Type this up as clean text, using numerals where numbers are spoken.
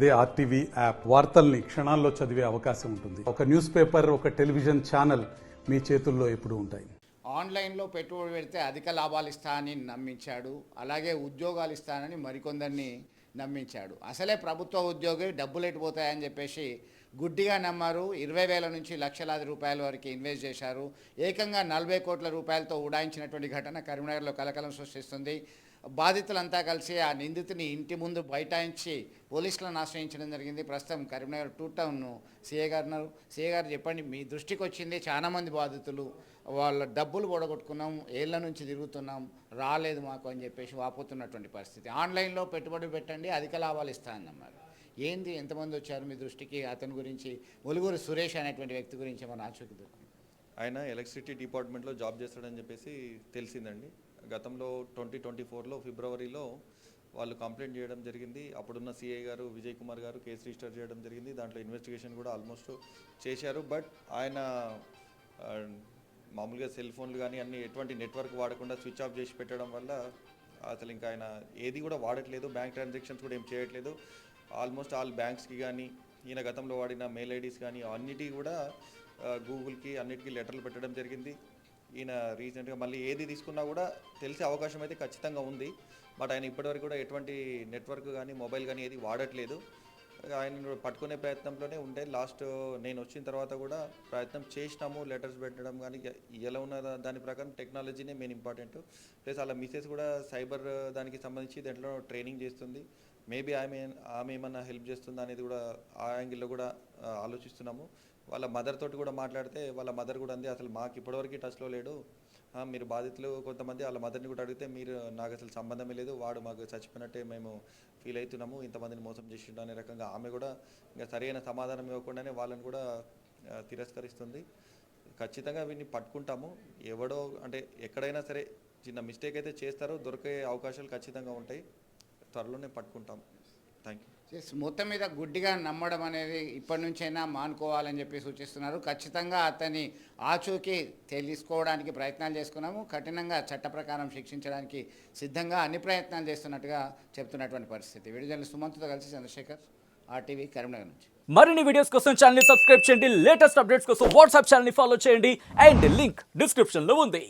అదే RTV app వార్తల్ని క్షణాల్లో చదివే అవకాశం ఉంటుంది. ఒక న్యూస్ పేపర్, ఒక టెలివిజన్ ఛానల్ మీ చేతుల్లో ఎప్పుడూ ఉంటాయి. ఆన్లైన్లో పెట్టుబడి పెడితే అధిక లాభాలు ఇస్తానని నమ్మించాడు. అలాగే ఉద్యోగాలు ఇస్తానని మరికొందరిని నమ్మించాడు. అసలే ప్రభుత్వ ఉద్యోగి డబ్బులు ఎట్టిపోతాయని చెప్పేసి గుడ్డిగా నమ్మారు. 20,000 నుంచి లక్షలాది రూపాయల వరకు ఇన్వెస్ట్ చేశారు. ఏకంగా 40 కోట్ల రూపాయలతో ఉడాయించినటువంటి ఘటన కరీంనగర్లో కలకలం సృష్టిస్తుంది. బాధితులంతా కలిసి ఆ నిందితుని ఇంటి ముందు బైఠాయించి పోలీసులను ఆశ్రయించడం జరిగింది. ప్రస్తుతం కరీంనగర్ 2 టౌన్ సీఏ గారు ఉన్నారు. సీఏ గారు చెప్పండి, మీ దృష్టికి వచ్చింది చాలామంది బాధితులు వాళ్ళ డబ్బులు పొడగొట్టుకున్నాం, ఏళ్ళ నుంచి తిరుగుతున్నాం, రాలేదు మాకు అని చెప్పేసి వాపోతున్నటువంటి పరిస్థితి. ఆన్లైన్లో పెట్టుబడి పెట్టండి, అధిక లాభాలు ఇస్తానన్నారు. ఏంది, ఎంతమంది వచ్చారు మీ దృష్టికి? అతని గురించి, ములుగురు సురేష్ అనేటువంటి వ్యక్తి గురించి మన ఆచూకీ దొరికింది. ఆయన ఎలక్ట్రిసిటీ డిపార్ట్మెంట్లో జాబ్ చేస్తాడని చెప్పేసి తెలిసిందండి. గతంలో 2024లో ఫిబ్రవరిలో వాళ్ళు కంప్లైంట్ చేయడం జరిగింది. అప్పుడున్న సిఐ గారు విజయ్ కుమార్ గారు కేసు రిజిస్టర్ చేయడం జరిగింది. దాంట్లో ఇన్వెస్టిగేషన్ కూడా ఆల్మోస్ట్ చేశారు. బట్ ఆయన మామూలుగా సెల్ ఫోన్లు కానీ అన్ని ఎటువంటి నెట్వర్క్ వాడకుండా స్విచ్ ఆఫ్ చేసి పెట్టడం వల్ల అసలు ఇంకా ఆయన ఏది కూడా వాడట్లేదు. బ్యాంక్ ట్రాన్సాక్షన్స్ కూడా ఏం చేయట్లేదు. ఆల్మోస్ట్ ఆల్ బ్యాంక్స్కి కానీ ఈయన గతంలో వాడిన మెయిల్ ఐడీస్ కానీ అన్నిటికీ కూడా గూగుల్కి అన్నిటికీ లెటర్లు పెట్టడం జరిగింది. ఈయన రీసెంట్గా మళ్ళీ ఏది తీసుకున్నా కూడా తెలిసే అవకాశం అయితే ఖచ్చితంగా ఉంది. బట్ ఆయన ఇప్పటివరకు కూడా ఎటువంటి నెట్వర్క్ కానీ మొబైల్ కానీ ఏది వాడట్లేదు. ఆయన పట్టుకునే ప్రయత్నంలోనే ఉండే. లాస్ట్ నేను వచ్చిన తర్వాత కూడా ప్రయత్నం చేసినాము, లెటర్స్ పెట్టడం కానీ ఎలా ఉన్న దాని ప్రకారం టెక్నాలజీనే మెయిన్ ఇంపార్టెంట్. ప్లస్ అలా మిసెస్ కూడా సైబర్ దానికి సంబంధించి దాంట్లో ట్రైనింగ్ చేస్తుంది. మేబీ ఆమె ఏమన్నా హెల్ప్ చేస్తుందా అనేది కూడా ఆ యాంగిల్లో కూడా ఆలోచిస్తున్నాము. వాళ్ళ మదర్ తోటి కూడా మాట్లాడితే వాళ్ళ మదర్ కూడా అంది, అసలు మాకు ఇప్పటివరకు టచ్లో లేడు, మీరు బాధితులు కొంతమంది వాళ్ళ మదర్ని కూడా అడిగితే మీరు నాకు అసలు సంబంధమే లేదు, వాడు మాకు చచ్చిపోయినట్టే మేము ఫీల్ అవుతున్నాము, ఇంతమందిని మోసం చేసిండు అనే రకంగా ఆమె కూడా ఇంకా సరైన సమాధానం ఇవ్వకుండానే వాళ్ళని కూడా తిరస్కరిస్తుంది. ఖచ్చితంగా వీడిని పట్టుకుంటాము. ఎవడో అంటే ఎక్కడైనా సరే చిన్న మిస్టేక్ అయితే చేస్తారో, దొరికే అవకాశాలు ఖచ్చితంగా ఉంటాయి. త్వరలోనే పట్టుకుంటాం. Thank you. మొత్తం మీద గుడ్డిగా నమ్మడం అనేది ఇప్పటి నుంచైనా మానుకోవాలని చెప్పి సూచిస్తున్నారు. ఖచ్చితంగా అతని ఆచూకీ తెలుసుకోవడానికి ప్రయత్నాలు చేసుకున్నాము. కఠినంగా చట్ట ప్రకారం శిక్షించడానికి సిద్ధంగా అన్ని ప్రయత్నాలు చేస్తున్నట్టుగా చెప్తున్నటువంటి పరిస్థితి. విడుదల సుమంత్తో కలిసి చంద్రశేఖర్, ఆర్టీవీ, కరీంనగర్ నుంచి. మరిన్ని వీడియోస్ కోసం ఛానల్ ని సబ్స్క్రైబ్ చేయండి. లేటెస్ట్ అప్డేట్స్ కోసం వాట్సాప్ ఛానల్ ని ఫాలో చేయండి. అండ్ లింక్ డిస్క్రిప్షన్ లో ఉంది.